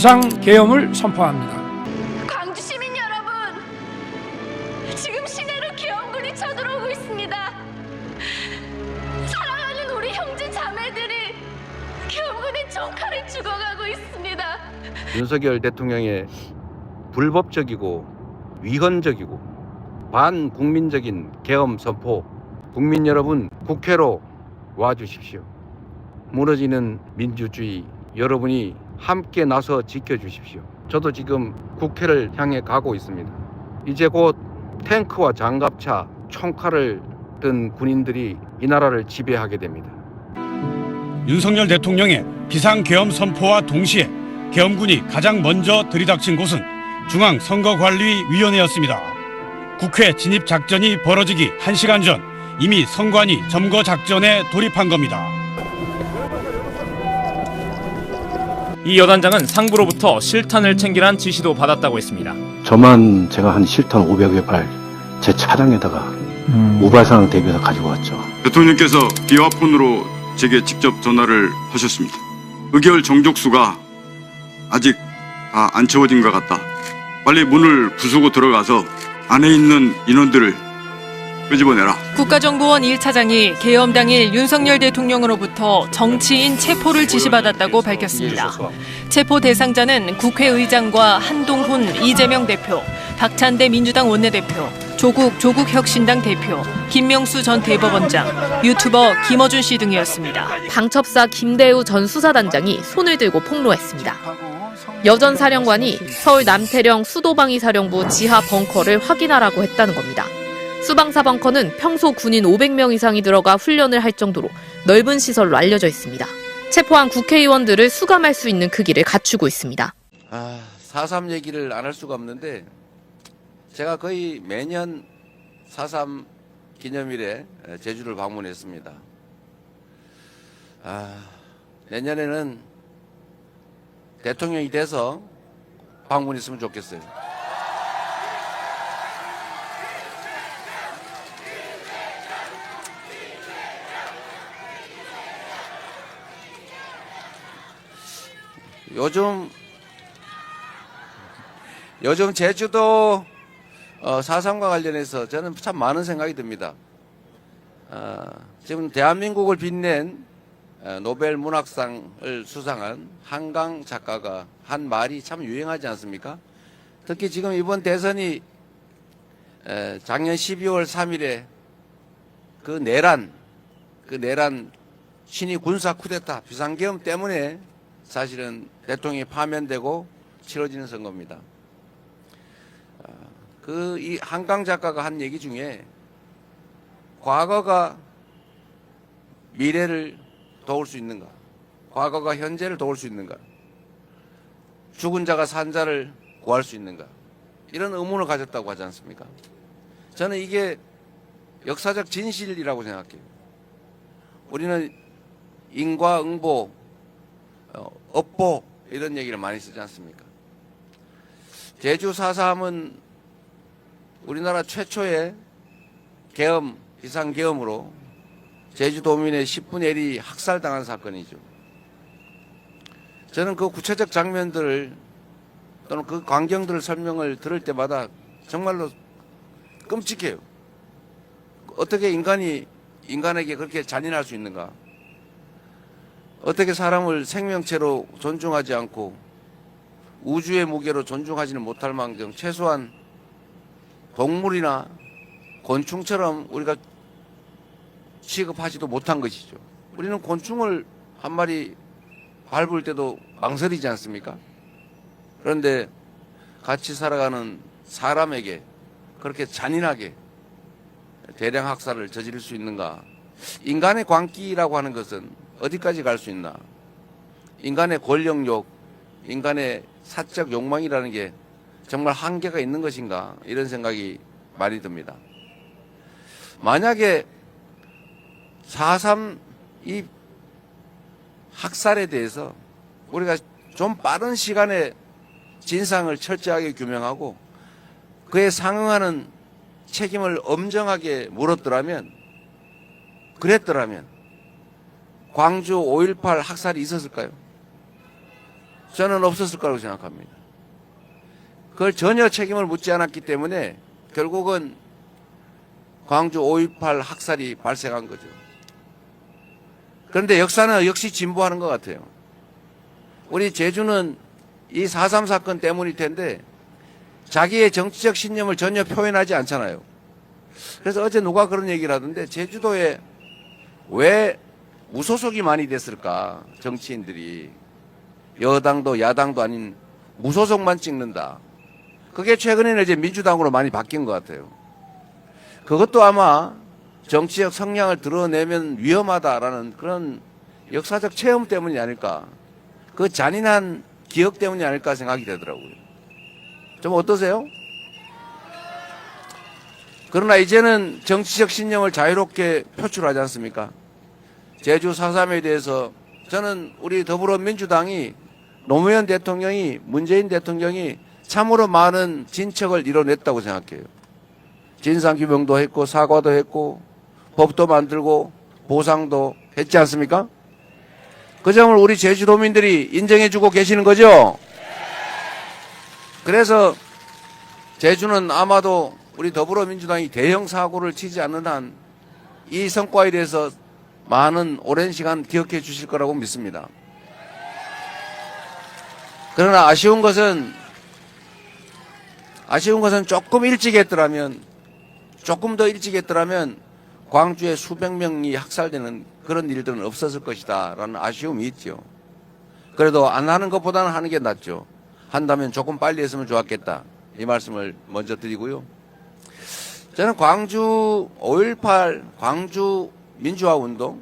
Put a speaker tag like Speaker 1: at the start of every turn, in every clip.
Speaker 1: 비상계엄을 선포합니다.
Speaker 2: 광주 시민 여러분, 지금 시내로 계엄군이 쳐들어오고 있습니다. 사랑하는 우리 형제 자매들이 계엄군의 총칼에 죽어가고 있습니다.
Speaker 3: 윤석열 대통령의 불법적이고 위헌적이고 반국민적인 계엄 선포, 국민 여러분 국회로 와주십시오. 무너지는 민주주의 여러분이 함께 나서 지켜주십시오. 저도 지금 국회를 향해 가고 있습니다. 이제 곧 탱크와 장갑차, 총칼을 든 군인들이 이 나라를 지배하게 됩니다.
Speaker 4: 윤석열 대통령의 비상계엄 선포와 동시에 계엄군이 가장 먼저 들이닥친 곳은 중앙선거관리위원회였습니다. 국회 진입 작전이 벌어지기 1시간 전 이미 선관위 점거 작전에 돌입한 겁니다.
Speaker 5: 이 여단장은 상부로부터 실탄을 챙기란 지시도 받았다고 했습니다.
Speaker 6: 저만 제가 한 실탄 500여 발 제 차량에다가 우발 상황 대비해서 가지고 왔죠.
Speaker 7: 대통령께서 비화폰으로 제게 직접 전화를 하셨습니다. 의결 정족수가 아직 다 안 채워진 것 같다. 빨리 문을 부수고 들어가서 안에 있는 인원들을 끄집어내라.
Speaker 8: 국가정보원 1차장이 계엄 당일 윤석열 대통령으로부터 정치인 체포를 지시받았다고 밝혔습니다. 체포 대상자는 국회의장과 한동훈 이재명 대표, 박찬대 민주당 원내대표, 조국혁신당 대표, 김명수 전 대법원장, 유튜버 김어준 씨 등이었습니다.
Speaker 9: 방첩사 김대우 전 수사단장이 손을 들고 폭로했습니다. 여전 사령관이 서울 남태령 수도방위사령부 지하 벙커를 확인하라고 했다는 겁니다. 수방사 벙커는 평소 군인 500명 이상이 들어가 훈련을 할 정도로 넓은 시설로 알려져 있습니다. 체포한 국회의원들을 수감할 수 있는 크기를 갖추고 있습니다.
Speaker 3: 4.3 얘기를 안 할 수가 없는데 제가 거의 매년 4.3 기념일에 제주를 방문했습니다. 내년에는 대통령이 돼서 방문했으면 좋겠어요. 요즘 제주도 4.3과 관련해서 저는 참 많은 생각이 듭니다. 지금 대한민국을 빛낸 노벨 문학상을 수상한 한강 작가가 한 말이 참 유행하지 않습니까? 특히 지금 이번 대선이 작년 12월 3일에 그 내란 신이 군사 쿠데타 비상계엄 때문에 사실은 대통령이 파면되고 치러지는 선거입니다. 이 한강 작가가 한 얘기 중에 과거가 미래를 도울 수 있는가? 과거가 현재를 도울 수 있는가? 죽은 자가 산 자를 구할 수 있는가? 이런 의문을 가졌다고 하지 않습니까? 저는 이게 역사적 진실이라고 생각해요. 우리는 인과응보, 업보 이런 얘기를 많이 쓰지 않습니까? 제주 4.3은 우리나라 최초의 계엄, 비상계엄으로 제주도민의 10분의 1이 학살당한 사건이죠. 저는 그 구체적 장면들을 또는 그 광경들을 설명을 들을 때마다 정말로 끔찍해요. 어떻게 인간에게 그렇게 잔인할 수 있는가? 어떻게 사람을 생명체로 존중하지 않고 우주의 무게로 존중하지는 못할 망정 최소한 동물이나 곤충처럼 우리가 취급하지도 못한 것이죠. 우리는 곤충을 한 마리 밟을 때도 망설이지 않습니까? 그런데 같이 살아가는 사람에게 그렇게 잔인하게 대량 학살을 저지를 수 있는가? 인간의 광기라고 하는 것은 어디까지 갈 수 있나? 인간의 권력욕, 인간의 사적 욕망이라는 게 정말 한계가 있는 것인가? 이런 생각이 많이 듭니다. 만약에 4.3 이 학살에 대해서 우리가 좀 빠른 시간에 진상을 철저하게 규명하고 그에 상응하는 책임을 엄정하게 그랬더라면 광주 5.18 학살이 있었을까요? 저는 없었을 거라고 생각합니다. 그걸 전혀 책임을 묻지 않았기 때문에 결국은 광주 5.18 학살이 발생한 거죠. 그런데 역사는 역시 진보하는 것 같아요. 우리 제주는 이 4.3 사건 때문일 텐데 자기의 정치적 신념을 전혀 표현하지 않잖아요. 그래서 어제 누가 그런 얘기를 하던데 제주도에 왜 무소속이 많이 됐을까? 정치인들이 여당도 야당도 아닌 무소속만 찍는다. 그게 최근에는 이제 민주당으로 많이 바뀐 것 같아요. 그것도 아마 정치적 성향을 드러내면 위험하다라는 그런 역사적 체험 때문이 아닐까. 그 잔인한 기억 때문이 아닐까 생각이 되더라고요. 좀 어떠세요? 그러나 이제는 정치적 신념을 자유롭게 표출하지 않습니까? 제주 4.3에 대해서 저는 우리 더불어민주당이 노무현 대통령이 문재인 대통령이 참으로 많은 진척을 이뤄냈다고 생각해요. 진상규명도 했고 사과도 했고 법도 만들고 보상도 했지 않습니까? 그 점을 우리 제주도민들이 인정해주고 계시는 거죠? 그래서 제주는 아마도 우리 더불어민주당이 대형 사고를 치지 않는 한 이 성과에 대해서 많은 오랜 시간 기억해 주실 거라고 믿습니다. 그러나 아쉬운 것은 조금 더 일찍 했더라면 광주에 수백 명이 학살되는 그런 일들은 없었을 것이다 라는 아쉬움이 있죠. 그래도 안 하는 것보다는 하는 게 낫죠. 한다면 조금 빨리 했으면 좋았겠다. 이 말씀을 먼저 드리고요. 저는 광주 5.18 광주 민주화 운동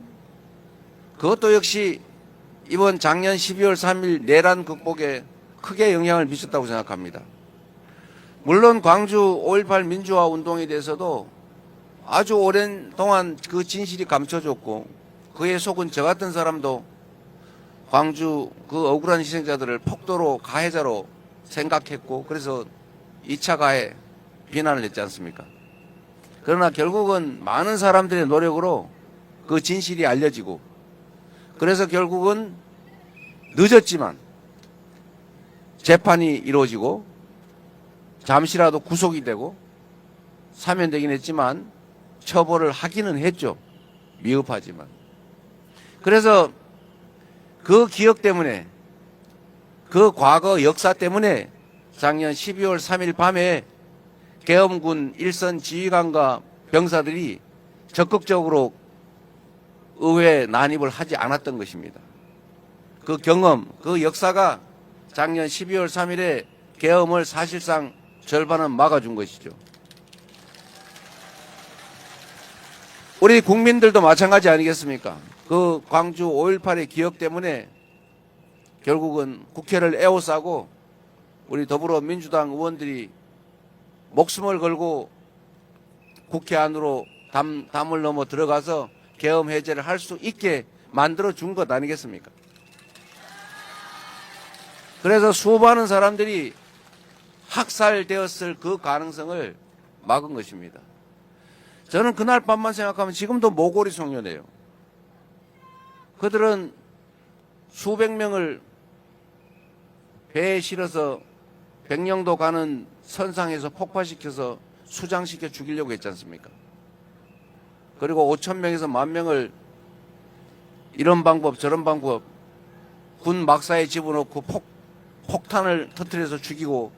Speaker 3: 그것도 역시 이번 작년 12월 3일 내란 극복에 크게 영향을 미쳤다고 생각합니다. 물론 광주 5.18 민주화 운동에 대해서도 아주 오랜 동안 그 진실이 감춰졌고 그에 속은 저 같은 사람도 광주 그 억울한 희생자들을 폭도로 가해자로 생각했고 그래서 2차 가해 비난을 했지 않습니까? 그러나 결국은 많은 사람들의 노력으로 그 진실이 알려지고 그래서 결국은 늦었지만 재판이 이루어지고 잠시라도 구속이 되고 사면되긴 했지만 처벌을 하기는 했죠. 미흡하지만. 그래서 그 기억 때문에 그 과거 역사 때문에 작년 12월 3일 밤에 계엄군 일선 지휘관과 병사들이 적극적으로 의회 난입을 하지 않았던 것입니다. 그 경험, 그 역사가 작년 12월 3일에 계엄을 사실상 절반은 막아준 것이죠. 우리 국민들도 마찬가지 아니겠습니까? 그 광주 5.18의 기억 때문에 결국은 국회를 에워싸고 우리 더불어민주당 의원들이 목숨을 걸고 국회 안으로 담을 넘어 들어가서 계엄 해제를 할 수 있게 만들어준 것 아니겠습니까? 그래서 수많은 사람들이 학살되었을 그 가능성을 막은 것입니다. 저는 그날 밤만 생각하면 지금도 모골이 송년해요. 그들은 수백 명을 배에 실어서 백령도 가는 선상에서 폭파시켜서 수장시켜 죽이려고 했지 않습니까? 그리고 5,000명에서 10,000명을 이런 방법 저런 방법 군 막사에 집어넣고 폭탄을 터뜨려서 죽이고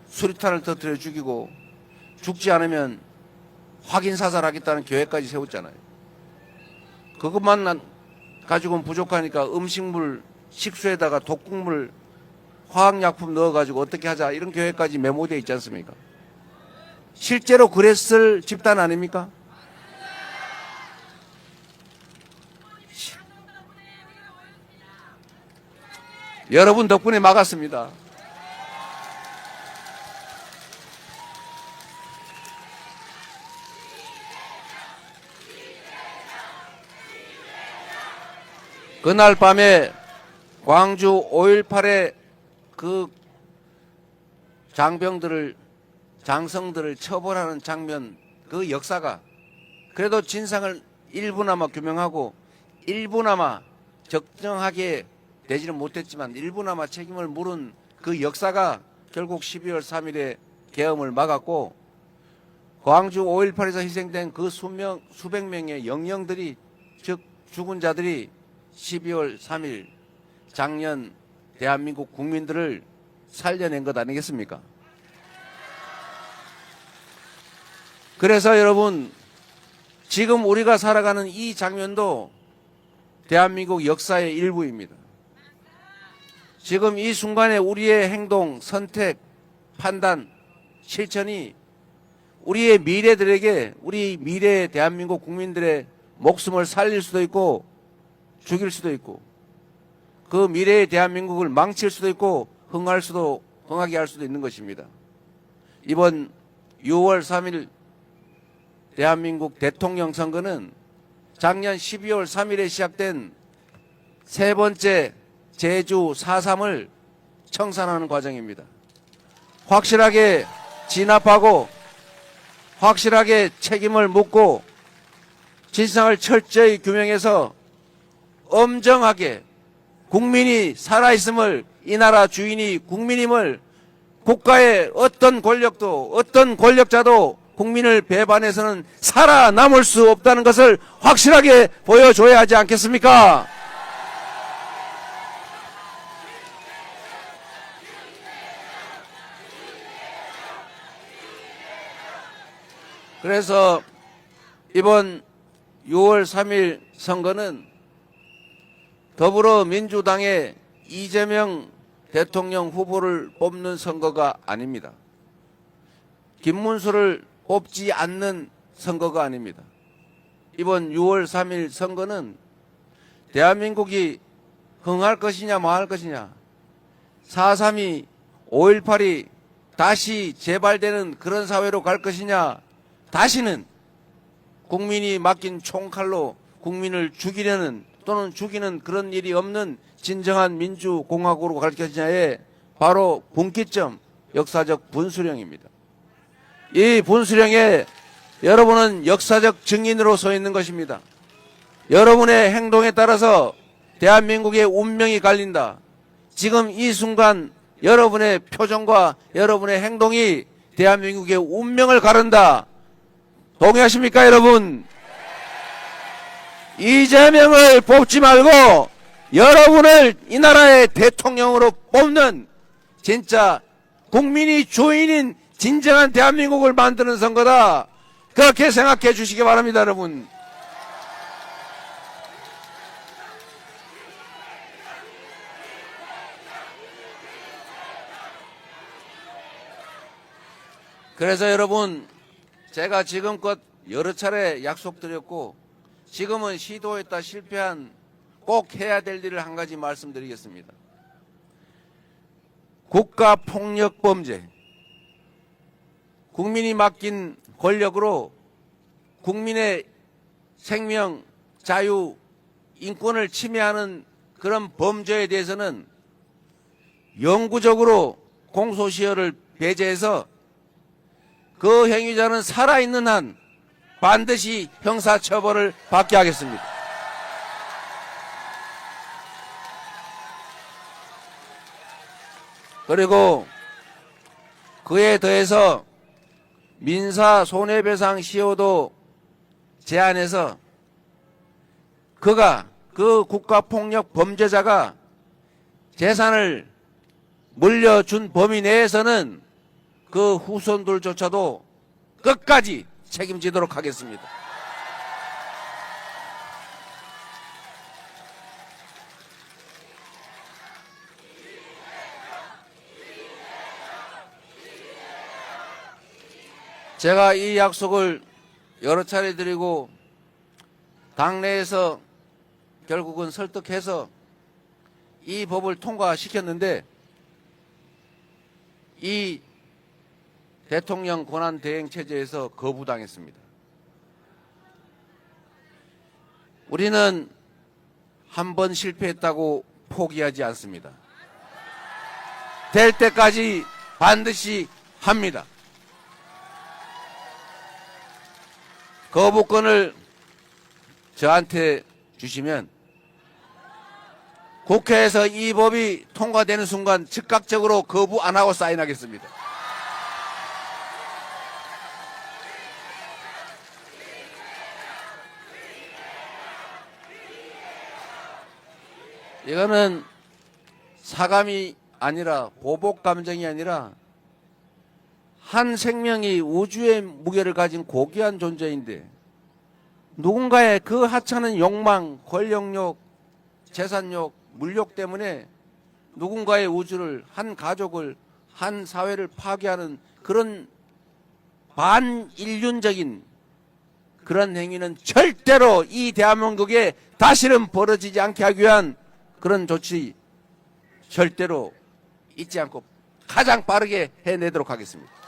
Speaker 3: 수리탄을 터뜨려 죽이고 죽지 않으면 확인 사살하겠다는 계획까지 세웠잖아요. 그것만 가지고는 부족하니까 음식물 식수에다가 독극물 화학약품 넣어가지고 어떻게 하자 이런 계획까지 메모되어 있지 않습니까? 실제로 그랬을 집단 아닙니까? 여러분 덕분에 막았습니다. 그날 밤에 광주 5.18의 그 장성들을 처벌하는 장면, 그 역사가 그래도 진상을 일부나마 규명하고 일부나마 적정하게 되지는 못했지만 일부나마 책임을 물은 그 역사가 결국 12월 3일에 계엄을 막았고 광주 5.18에서 희생된 그 수백 명의 영령들이 즉 죽은 자들이 12월 3일 작년 대한민국 국민들을 살려낸 것 아니겠습니까? 그래서 여러분 지금 우리가 살아가는 이 장면도 대한민국 역사의 일부입니다. 지금 이 순간에 우리의 행동, 선택, 판단, 실천이 우리의 미래들에게 우리 미래의 대한민국 국민들의 목숨을 살릴 수도 있고 죽일 수도 있고 그 미래의 대한민국을 망칠 수도 있고 흥하게 할 수도 있는 것입니다. 이번 6월 3일 대한민국 대통령 선거는 작년 12월 3일에 시작된 세 번째 제주 4.3을 청산하는 과정입니다. 확실하게 진압하고 확실하게 책임을 묻고 진상을 철저히 규명해서 엄정하게 국민이 살아있음을 이 나라 주인이 국민임을 국가의 어떤 권력도 어떤 권력자도 국민을 배반해서는 살아남을 수 없다는 것을 확실하게 보여줘야 하지 않겠습니까? 그래서 이번 6월 3일 선거는 더불어민주당의 이재명 대통령 후보를 뽑는 선거가 아닙니다. 김문수를 뽑지 않는 선거가 아닙니다. 이번 6월 3일 선거는 대한민국이 흥할 것이냐 망할 것이냐 4.3이 5.18이 다시 재발되는 그런 사회로 갈 것이냐 다시는 국민이 맡긴 총칼로 국민을 죽이려는 또는 죽이는 그런 일이 없는 진정한 민주공화국으로 갈 것이냐의 바로 분기점 역사적 분수령입니다. 이 분수령에 여러분은 역사적 증인으로 서 있는 것입니다. 여러분의 행동에 따라서 대한민국의 운명이 갈린다. 지금 이 순간 여러분의 표정과 여러분의 행동이 대한민국의 운명을 가른다. 동의하십니까, 여러분? 이재명을 뽑지 말고 여러분을 이 나라의 대통령으로 뽑는 진짜 국민이 주인인 진정한 대한민국을 만드는 선거다. 그렇게 생각해 주시기 바랍니다, 여러분. 그래서 여러분, 제가 지금껏 여러 차례 약속드렸고 지금은 시도했다 실패한 꼭 해야 될 일을 한 가지 말씀드리겠습니다. 국가폭력범죄, 국민이 맡긴 권력으로 국민의 생명, 자유, 인권을 침해하는 그런 범죄에 대해서는 영구적으로 공소시효를 배제해서 그 행위자는 살아있는 한 반드시 형사처벌을 받게 하겠습니다. 그리고 그에 더해서 민사 손해배상 시효도 제한해서 그 국가폭력 범죄자가 재산을 물려준 범위 내에서는 그 후손들조차도 끝까지 책임지도록 하겠습니다. 제가 이 약속을 여러 차례 드리고 당내에서 결국은 설득해서 이 법을 통과시켰는데 이 대통령 권한 대행 체제에서 거부당했습니다. 우리는 한 번 실패했다고 포기하지 않습니다. 될 때까지 반드시 합니다. 거부권을 저한테 주시면 국회에서 이 법이 통과되는 순간 즉각적으로 거부 안 하고 사인하겠습니다. 이거는 사감이 아니라 보복 감정이 아니라 한 생명이 우주의 무게를 가진 고귀한 존재인데 누군가의 그 하찮은 욕망, 권력욕, 재산욕, 물욕 때문에 누군가의 우주를, 한 가족을, 한 사회를 파괴하는 그런 반인륜적인 그런 행위는 절대로 이 대한민국에 다시는 벌어지지 않게 하기 위한 그런 조치 절대로 잊지 않고 가장 빠르게 해내도록 하겠습니다.